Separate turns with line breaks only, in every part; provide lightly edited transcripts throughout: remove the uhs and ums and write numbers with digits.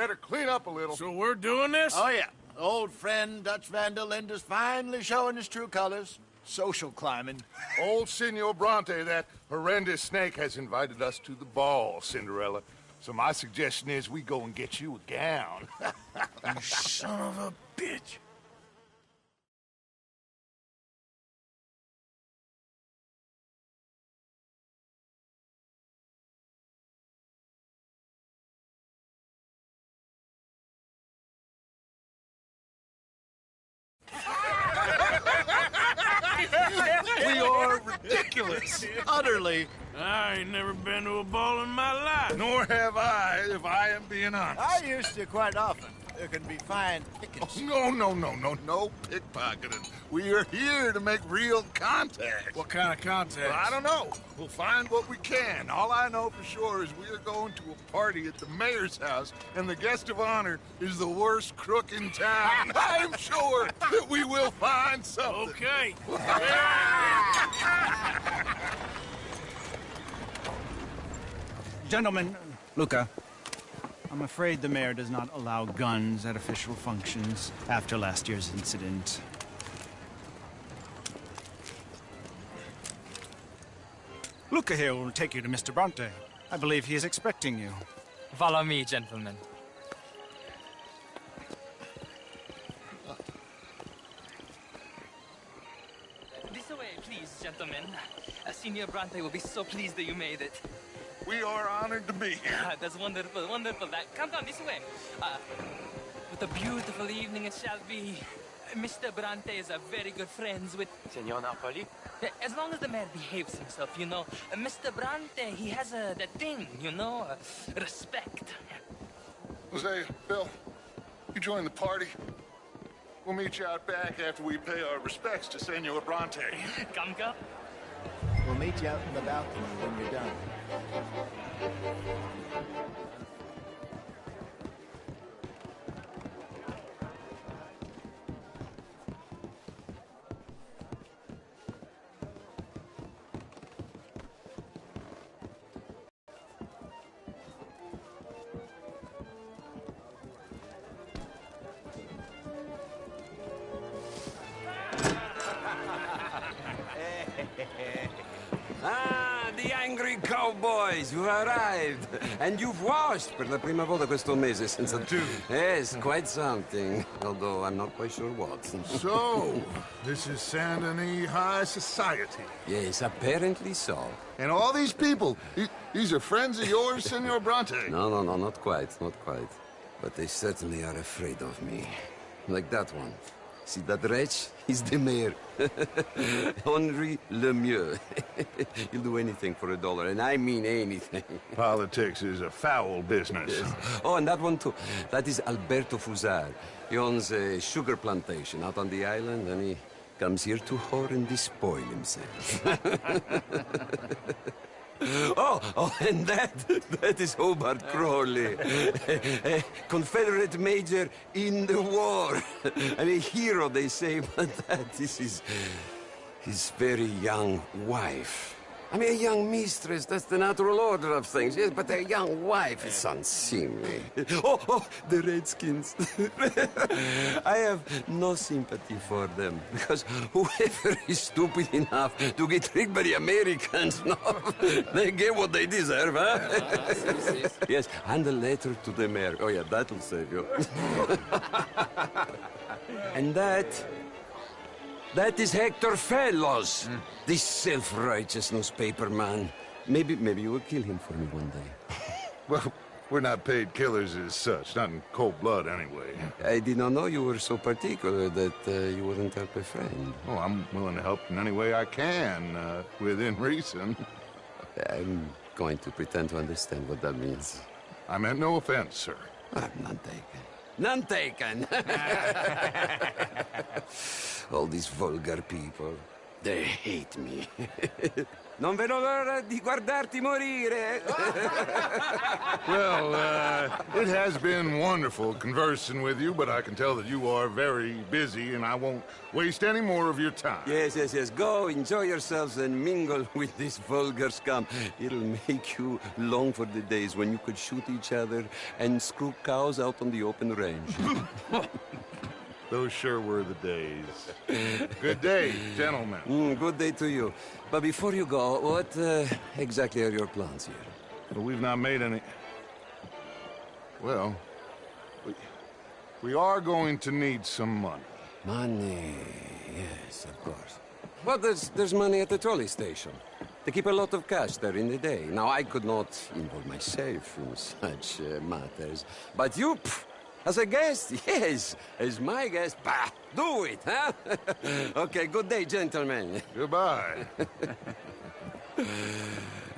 better clean up a little.
So we're doing this?
Oh, yeah. Old friend Dutch Van der Linde's finally showing his true colors. Social climbing.
Old Senor Bronte, that horrendous snake, has invited us to the ball, Cinderella. So my suggestion is we go and get you a gown.
You son of a bitch.
We are ridiculous. Utterly.
I ain't never been to a ball in my life.
Nor have I, if I am being honest.
I used to quite often. There can be fine pickings.
No pickpocketing. We are here to make real contact.
What kind of contact?
Well, I don't know. We'll find what we can. All I know for sure is we are going to a party at the mayor's house, and the guest of honor is the worst crook in town. I'm sure that we will find something.
Okay.
Gentlemen, Luca, I'm afraid the mayor does not allow guns at official functions after last year's incident. Luca here will take you to Mr. Bronte. I believe he is expecting you.
Follow me, gentlemen. This way, please, gentlemen. Senior Bronte will be so pleased that you made it.
We are honored to be here.
That's wonderful, wonderful. Come this way. What a beautiful evening it shall be. Mr. Bronte is very good friends with...
Senor Napoli?
As long as the mayor behaves himself, you know. Mr. Bronte, he has that thing, you know, respect.
Jose, Bill, you join the party. We'll meet you out back after we pay our respects to Senor Bronte.
Come.
We'll meet you out in the balcony when you're done.
Ah, the angry cowboys, you've arrived. And you've washed per la prima volta questo mese senza... Yes, quite something. Although I'm not quite sure what.
So, this is Saint Denis High Society.
Yes, apparently so.
And all these people, these are friends of yours, Senor Bronte?
No, not quite, not quite. But they certainly are afraid of me. Like that one. See that wretch? He's the mayor. Henri Lemieux. He'll do anything for $1, and I mean anything.
Politics is a foul business.
Yes. Oh, and that one too. That is Alberto Fusar. He owns a sugar plantation out on the island, and he comes here to whore and despoil himself. Oh, and that is Hobart Crawley, a Confederate major in the war, and a hero, they say, but that is his very young wife. I mean, a young mistress, that's the natural order of things, yes, but a young wife is unseemly. Oh, the Redskins. I have no sympathy for them, because whoever is stupid enough to get tricked by the Americans, no, they get what they deserve, huh? Yes, and a letter to the mayor. Oh, yeah, that'll save you. And that is Hector Fellows, this self-righteous newspaper man. Maybe you will kill him for me one day.
Well, we're not paid killers as such, not in cold blood anyway.
I did not know you were so particular that you wouldn't help a friend.
Oh, I'm willing to help in any way I can, within reason.
I'm going to pretend to understand what that means.
I meant no offense, sir.
None taken. None taken! All these vulgar people, they hate me. Non vedo l'ora di guardarti morire.
Well, it has been wonderful conversing with you, but I can tell that you are very busy, and I won't waste any more of your time.
Yes, yes, yes. Go, enjoy yourselves and mingle with this vulgar scum. It'll make you long for the days when you could shoot each other and screw cows out on the open range.
Those sure were the days. Good day, gentlemen.
Good day to you. But before you go, what exactly are your plans here?
But we've not made any... Well, we are going to need some money.
Money, yes, of course. Well, there's money at the trolley station. They keep a lot of cash there in the day. Now, I could not involve myself in such matters. But you, as a guest, yes, as my guest, bah, do it, huh? Okay, good day, gentlemen.
Goodbye.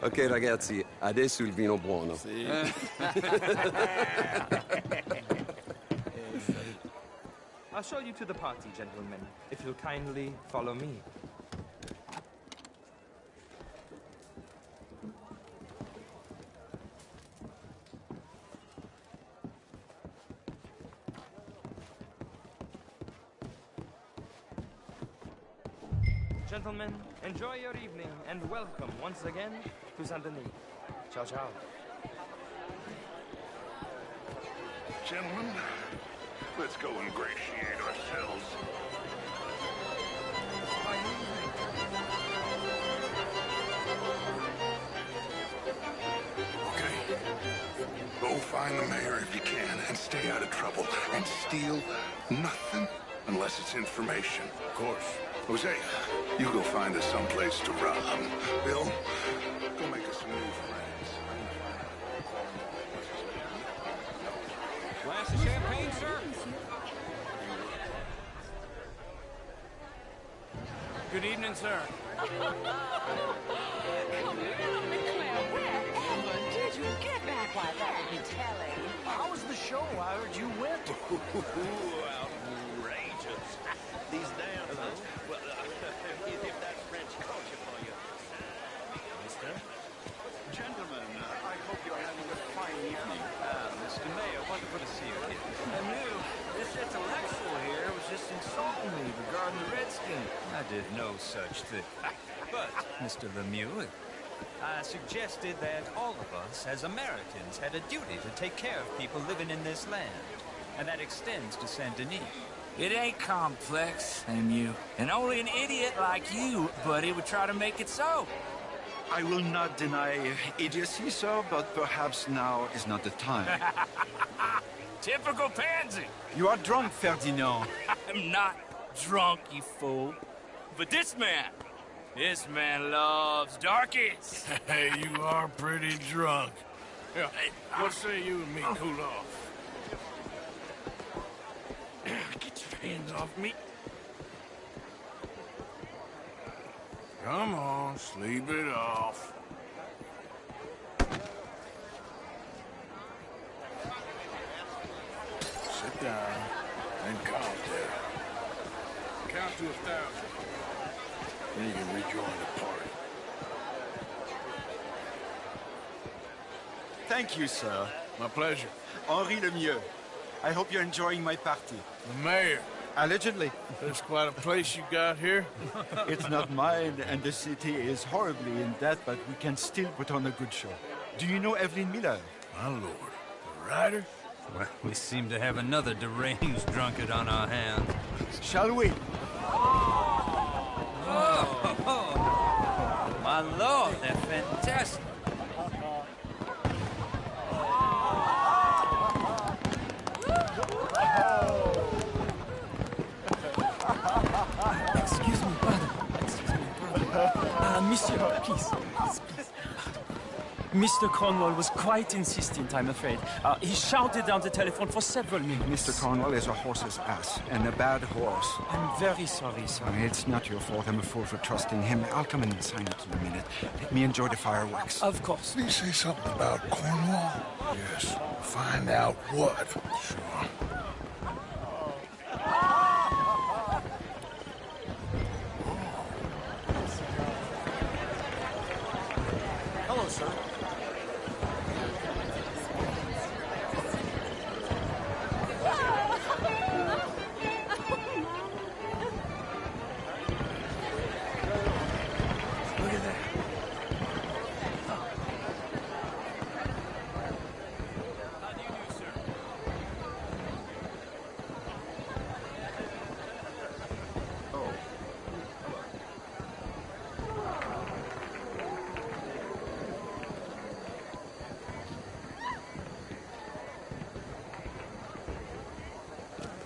Ok, ragazzi, adesso il vino buono.
I'll show you to the party, gentlemen, if you'll kindly follow me. Gentlemen, enjoy your evening and welcome once again to Saint Denis. Ciao, ciao.
Gentlemen, let's go ingratiate ourselves. Okay. Go find the mayor if you can and stay out of trouble. And steal nothing unless it's information. Of course. Jose, you go find us someplace to rob. Bill, go make us some new friends.
Glass of champagne, sir?
Good evening, sir.
Wherever did you get back? Why, that would be telling.
How was the show? I heard you went.
Outrageous. These damn... Well, if that's French culture for you.
Mister? Gentlemen, I hope you're having a fine evening.
Mr. Mayor, wonderful to see you again. I knew this intellectual here was just insulting me regarding the Redskins.
I did no such thing. But, Mr. Lemieux, I suggested that all of us, as Americans, had a duty to take care of people living in this land. And that extends to Saint Denis.
It ain't complex, Lemieux. And only an idiot like you, buddy, would try to make it so.
I will not deny idiocy, sir, but perhaps now is not the time.
Typical pansy.
You are drunk, Ferdinand.
I'm not drunk, you fool. But this man loves darkies. Hey, you are pretty drunk. Yeah, what say you and me cool off? Get your hands off me. Come on, sleep it off. Sit down and count there. Count to 1,000. Then you can rejoin the party.
Thank you, sir.
My pleasure.
Henri Lemieux. I hope you're enjoying my party.
The mayor.
Allegedly.
There's quite a place you got here.
It's not mine, and the city is horribly in debt, but we can still put on a good show. Do you know Evelyn Miller?
My lord. The writer?
Well, we seem to have another deranged drunkard on our hands.
Shall we?
Oh, my lord, they're fantastic.
Excuse me, brother. Monsieur, please. Mr. Cornwall was quite insistent, I'm afraid. He shouted down the telephone for several minutes.
Mr. Cornwall is a horse's ass, and a bad horse.
I'm very sorry, sir.
It's not your fault. I'm a fool for trusting him. I'll come in and sign it in a minute. Let me enjoy the fireworks.
Of course.
Did he say something about Cornwall? Yes. Find out what. Sure.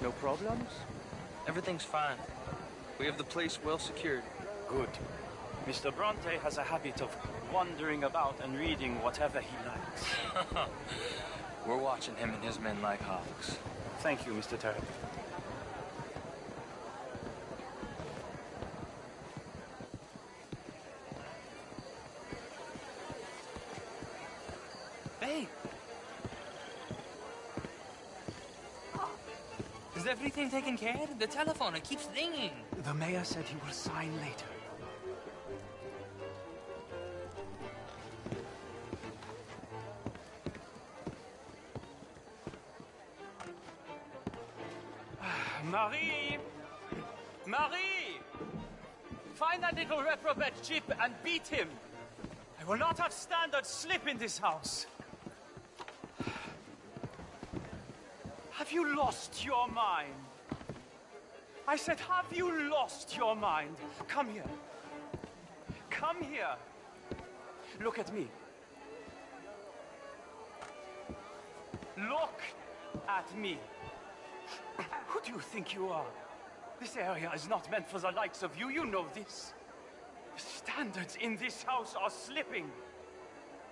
No problems?
Everything's fine. We have the place well secured.
Good. Mr. Bronte has a habit of wandering about and reading whatever he likes.
We're watching him and his men like hawks.
Thank you, Mr. Turk.
Hey! Is everything taken care of? The telephone, it keeps ringing.
The mayor said he will sign later. Marie! Marie! Find that little reprobate Chip and beat him. I will not have standard slip in this house. Have you lost your mind? I said, have you lost your mind? Come here. Come here. Look at me. Look at me. Who do you think you are? This area is not meant for the likes of you. You know this. The standards in this house are slipping.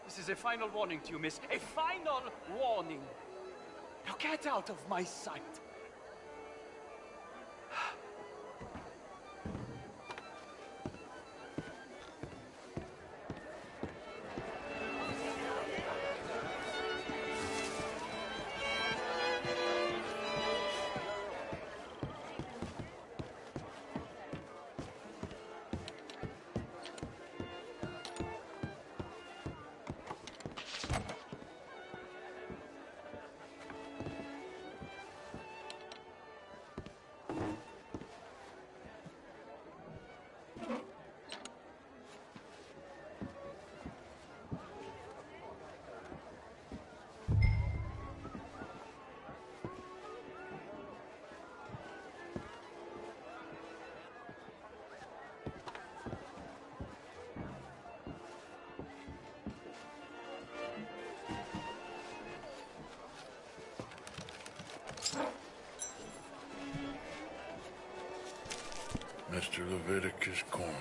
This is a final warning to you, miss. A final warning. Now get out of my sight.
Mr. Leviticus Cornwall.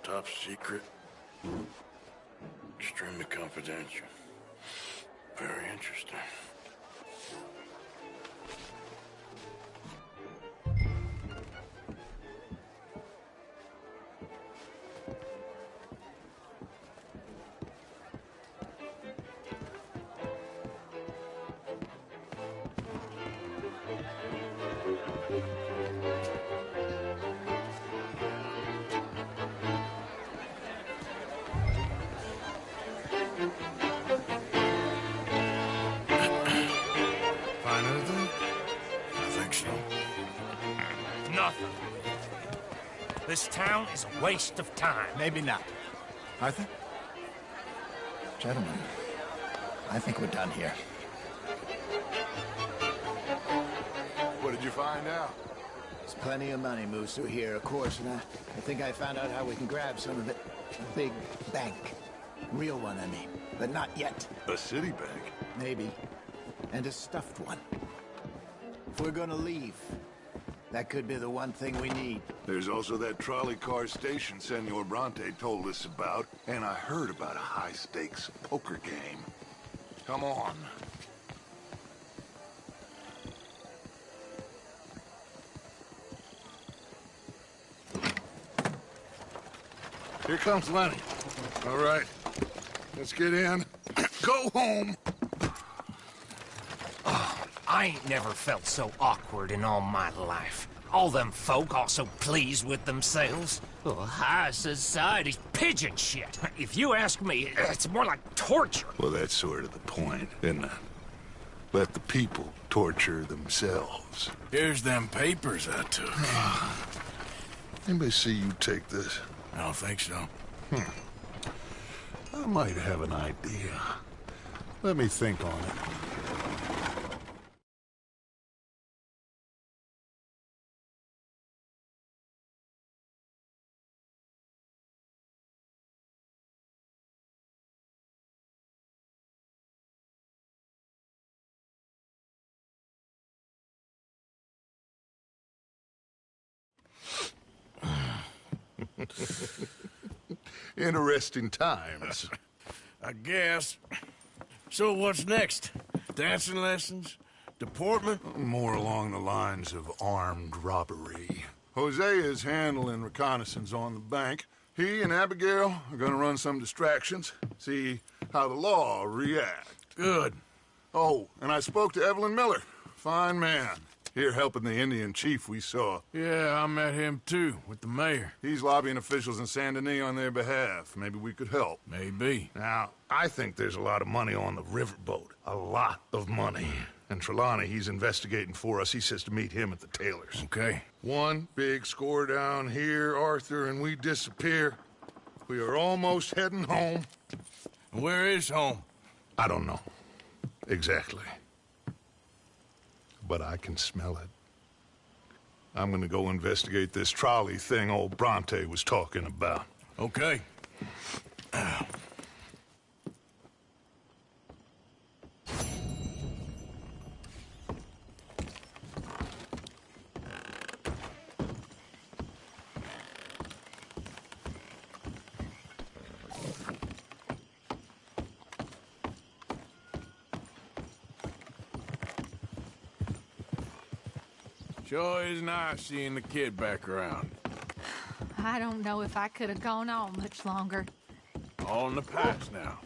Top secret. Extremely confidential. Very interesting. Find anything? I think so.
Nothing. This town is a waste of time.
Maybe not. Arthur? Gentlemen, I think we're done here.
What did you find out?
There's plenty of money moves through here, of course, and I think I found out how we can grab some of it. A big bank. Real one, I mean. But not yet.
A city bank?
Maybe. And a stuffed one. If we're gonna leave, that could be the one thing we need.
There's also that trolley car station Senor Bronte told us about, and I heard about a high-stakes poker game. Come on. Here comes Lenny. All right, let's get in. Go home.
I ain't never felt so awkward in all my life. All them folk all so pleased with themselves. Oh, high society's pigeon shit. If you ask me, it's more like torture.
Well, that's sort of the point, isn't it? Let the people torture themselves.
Here's them papers I took.
Anybody see you take this?
I don't think so.
I might have an idea. Let me think on it. Interesting times.
I guess. So what's next? Dancing lessons? Deportment?
More along the lines of armed robbery. Hosea is handling reconnaissance on the bank. He and Abigail are gonna run some distractions, see how the law react.
Good.
Oh, and I spoke to Evelyn Miller. Fine man. Here helping the Indian chief we saw.
Yeah, I met him too, with the mayor.
He's lobbying officials in Saint Denis on their behalf. Maybe we could help.
Maybe.
Now, I think there's a lot of money on the riverboat. A lot of money. And Trelawney, he's investigating for us. He says to meet him at the Taylors.
Okay.
One big score down here, Arthur, and we disappear. We are almost heading home.
Where is home?
I don't know. Exactly. But I can smell it. I'm gonna go investigate this trolley thing old Bronte was talking about.
Okay. Sure is nice seeing the kid back around.
I don't know if I could have gone on much longer.
All in the past now.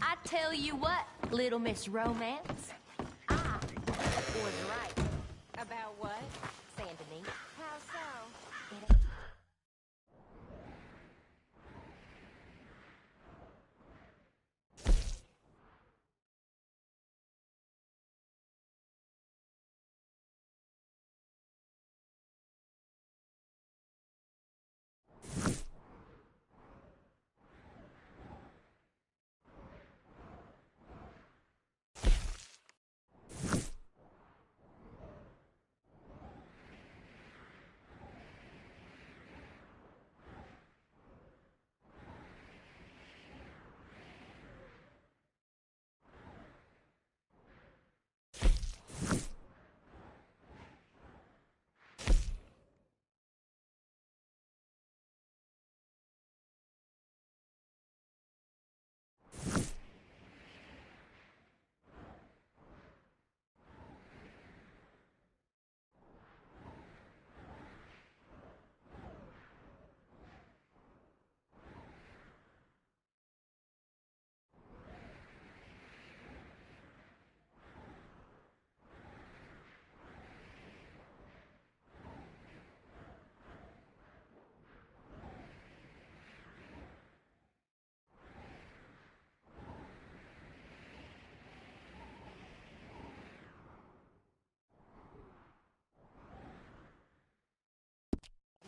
I tell you what, Little Miss Romance. I was right. About what? Saint Denis. How so?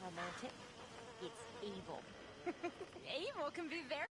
Romantic. It's evil.
Evil can be very